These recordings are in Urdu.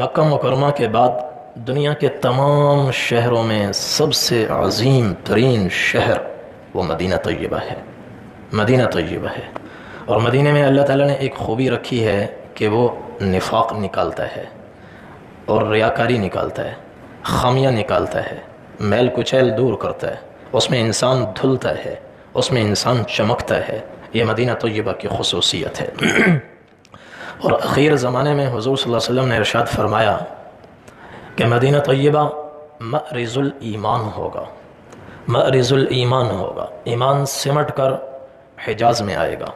مکہ مکرمہ کے بعد دنیا کے تمام شہروں میں سب سے عظیم ترین شہر وہ مدینہ طیبہ ہے، مدینہ طیبہ ہے۔ اور مدینہ میں اللہ تعالیٰ نے ایک خوبی رکھی ہے کہ وہ نفاق نکالتا ہے اور ریاکاری نکالتا ہے، خامیاں نکالتا ہے، میل کچیل دور کرتا ہے، اس میں انسان دھلتا ہے، اس میں انسان چمکتا ہے۔ یہ مدینہ طیبہ کی خصوصیت ہے۔ اور اخیر زمانے میں حضور صلی اللہ علیہ وسلم نے ارشاد فرمایا کہ مدینہ طیبہ مأرز الایمان ہوگا، مأرز الایمان ہوگا، ایمان سمٹ کر حجاز میں آئے گا۔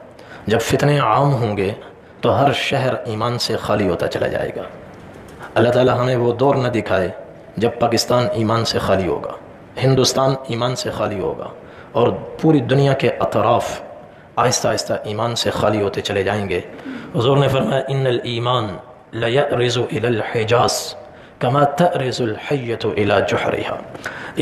جب فتنے عام ہوں گے تو ہر شہر ایمان سے خالی ہوتا چلا جائے گا۔ اللہ تعالیٰ ہمیں وہ دور نہ دکھائے جب پاکستان ایمان سے خالی ہوگا، ہندوستان ایمان سے خالی ہوگا اور پوری دنیا کے اطراف آہستہ آہستہ ایمان سے خالی ہوتے چلے جائیں گے۔ حضور نے فرمایا ان الایمان لیأرز الی الحجاز کما تأرز الحیۃ الی جحرہا۔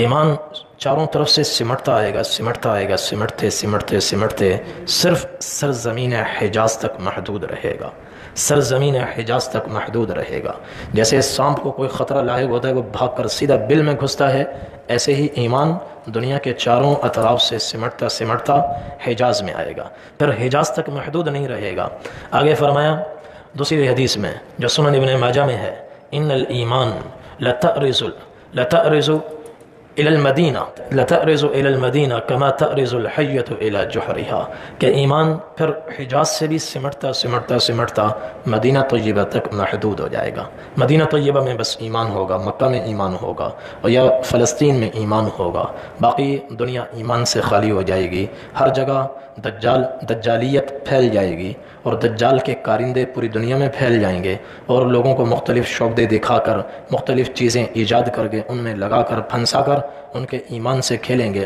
ایمان چاروں طرف سے سمٹتا آئے گا، سمٹتا آئے گا، سمٹتے سمٹتے سمٹتے صرف سرزمین حجاز تک محدود رہے گا، سرزمین حجاز تک محدود رہے گا۔ جیسے سانپ کو کوئی خطرہ لاحق ہوتا ہے وہ بھاگ کر سیدھا بل میں گھستا ہے، ایسے ہی ایمان دنیا کے چاروں اطراف سے سمٹتا سمٹتا حجاز میں آئے گا، پھر حجاز تک محدود نہیں رہے گا۔ آگے فرمایا دوسری حدیث میں جو سنن ابن ماجہ میں ہے، ان الایمان لتأرز الى المدینہ لتأرز الى المدینہ کما تأرز الحیۃ الى جحرہا، کہ ایمان پھر حجاز سے بھی سمٹتا سمٹتا سمٹتا مدینہ طیبہ تک محدود ہو جائے گا۔ مدینہ طیبہ میں بس ایمان ہوگا، مکہ میں ایمان ہوگا اور یا فلسطین میں ایمان ہوگا، باقی دنیا ایمان سے خالی ہو جائے گی۔ ہر جگہ دجالیت پھیل جائے گی اور دجال کے کارندے پوری دنیا میں پھیل جائیں گے اور لوگوں کو مختلف شعبے دکھا کر مختلف چیزیں ایجاد کر کے ان میں لگا کر پھنسا کر ان کے ایمان سے کھیلیں گے۔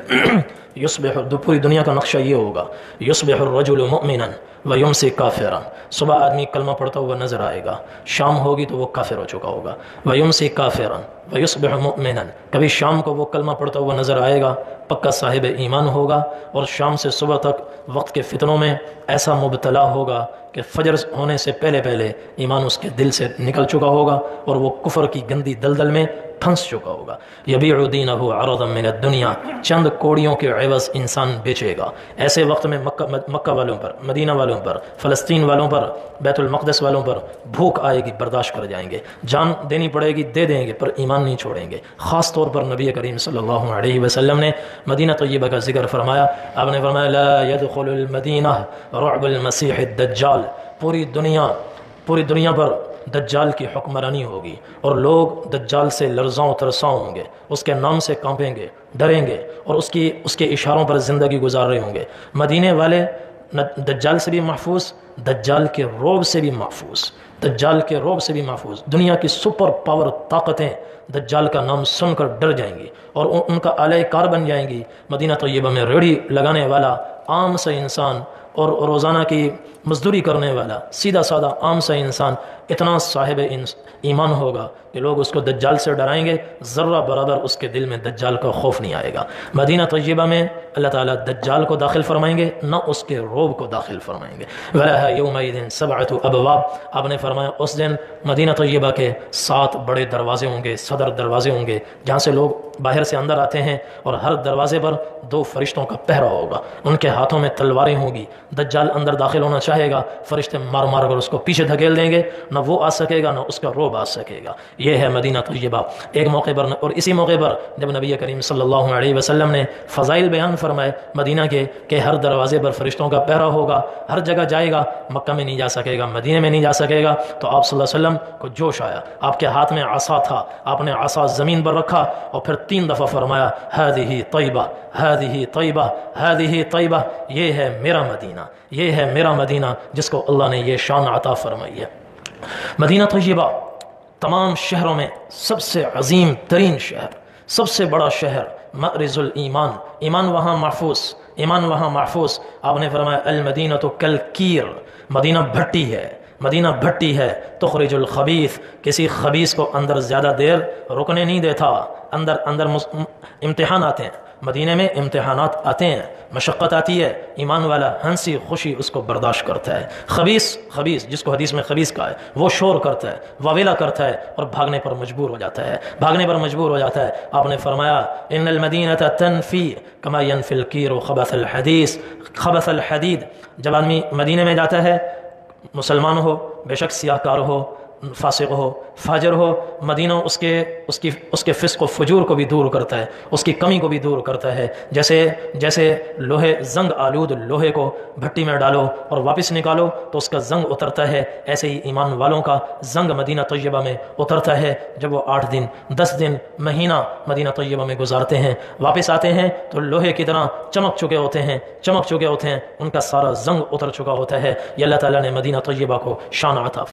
پوری دنیا کا نقشہ یہ ہوگا، یصبح الرجل مؤمنا ویمسی کافرا، صبح آدمی کلمہ پڑھتا ہوا نظر آئے گا، شام ہوگی تو وہ کافر ہو چکا ہوگا، ویمسی کافرا ویصبح مؤمنا، کبھی شام کو وہ کلمہ پڑھتا ہوا نظر آئے گا، پکا صاحب ایمان ہوگا، اور شام سے صبح تک وقت کے فتنوں میں ایسا مبتلا ہوگا کہ فجر ہونے سے پہلے پہلے ایمان اس کے دل سے نکل چکا ہوگا اور وہ کفر کی گندی دلدل میں پھنس چکا ہوگا۔ یبیع دینہ عرضا من الدنیا، چند کوڑیوں کے عوض انسان بیچے گا۔ ایسے وقت میں مکہ والوں پر، مدینہ والوں پر، فلسطین والوں پر، بیت المقدس والوں پر بھوک آئے گی، برداشت کر جائیں گے، جان دینی پڑے گی دے دیں گے پر ایمان نہیں چھوڑیں گے۔ خاص طور پر نبی کریم صلی اللہ علیہ وسلم نے مدینہ طیبہ کا ذکر فرمایا۔ آپ نے فرمایا لا يدخل المدینہ رعب المسیح الدجال، پوری دنیا پر دجال کی حکمرانی ہوگی اور لوگ دجال سے لرزاں و ترساں ہوں گے، اس کے نام سے کانپیں گے، ڈریں گے اور اس کے اشاروں پر زندگی گزار رہے ہوں گے۔ مدینے والے دجال سے بھی محفوظ، دجال کے روب سے بھی محفوظ، دجال کے روب سے بھی محفوظ۔ دنیا کی سپر پاور طاقتیں دجال کا نام سن کر ڈر جائیں گی اور ان کا آلہ کار بن جائیں گی۔ مدینہ طیبہ میں ریڑھی لگانے والا عام سا انسان اور روزانہ کی مزدوری کرنے والا سیدھا سادہ عام سا انسان اتنا صاحب ایمان ہوگا کہ لوگ اس کو دجال سے ڈرائیں گے، ذرہ برابر اس کے دل میں دجال کا خوف نہیں آئے گا۔ مدینہ طیبہ میں اللہ تعالیٰ دجال کو داخل فرمائیں گے، نہ اس کے روب کو داخل فرمائیں گے۔ وَلَهَا يَوْمَئِذٍ سَبْعَةُ أَبْوَابٍ، آپ نے فرمایا اس دن مدینہ طیبہ کے 7 بڑے دروازے ہوں گے، صدر دروازے ہوں گے، جہاں سے لوگ باہر سے اندر آتے ہیں، اور ہر دروازے پر 2 فرشتوں کا پہرا ہوگا، ان کے ہاتھوں میں تلواریں ہوں گی۔ دجال اندر داخل ہونا چاہے گا، فرشتے مار مار کر اس کو پیچھے دھکیل دیں گے، نہ وہ آ سکے گا نہ اس کا روب آ سکے گا۔ یہ ہے مدینہ طیبہ۔ ایک موقع پر اور اسی موقع پر جب نبی کریم صلی اللہ علیہ وسلم نے فضائل بیان فرمائے مدینہ کے کہ ہر دروازے پر فرشتوں کا پہرا ہوگا، ہر جگہ جائے گا، مکہ میں نہیں جا سکے گا، مدینہ میں نہیں جا سکے گا، تو آپ صلی اللہ علیہ وسلم کو جوش آیا، آپ کے ہاتھ میں عصا تھا، آپ نے عصا زمین پر رکھا اور پھر 3 دفعہ فرمایا ہذہ طیبہ ہذہ طیبہ ہذہ طیبہ، یہ ہے میرا مدینہ، یہ ہے میرا مدینہ جس کو اللہ نے یہ شان عطا فرمائی ہے۔ مدینہ طیبہ تمام شہروں میں سب سے عظیم ترین شہر، سب سے بڑا شہر، مأرز الایمان، ایمان وہاں محفوظ، ایمان وہاں محفوظ۔ آپ نے فرمایا المدینۃ کالکیر، مدینہ بھٹی ہے، مدینہ بھٹی ہے، تخرج الخبیث، کسی خبیث کو اندر زیادہ دیر رکنے نہیں دیتا، اندر امتحان آتے ہیں، مدینے میں امتحانات آتے ہیں، مشقت آتی ہے، ایمان والا ہنسی خوشی اس کو برداشت کرتا ہے۔ خبیث جس کو حدیث میں خبیث کہا ہے، وہ شور کرتا ہے، واویلا کرتا ہے اور بھاگنے پر مجبور ہو جاتا ہے۔ آپ نے فرمایا ان المدینۃ تنفی کما ینفی الکیر خبث الحدید، جب آدمی مدینے میں جاتا ہے، مسلمان ہو، بے شک سیاہ کار ہو، فاسق ہو، فاجر ہو، مدینہ اس کے فسق و فجور کو بھی دور کرتا ہے، اس کی کمی کو بھی دور کرتا ہے۔ جیسے لوہے زنگ آلود لوہے کو بھٹی میں ڈالو اور واپس نکالو تو اس کا زنگ اترتا ہے، ایسے ہی ایمان والوں کا زنگ مدینہ طیبہ میں اترتا ہے۔ جب وہ 8 دن 10 دن مہینہ مدینہ طیبہ میں گزارتے ہیں، واپس آتے ہیں تو لوہے کی طرح چمک چکے ہوتے ہیں، ان کا سارا زنگ اتر چکا ہوتا ہے۔ یہ اللہ تعالیٰ نے مدینہ طیبہ کو شان عطا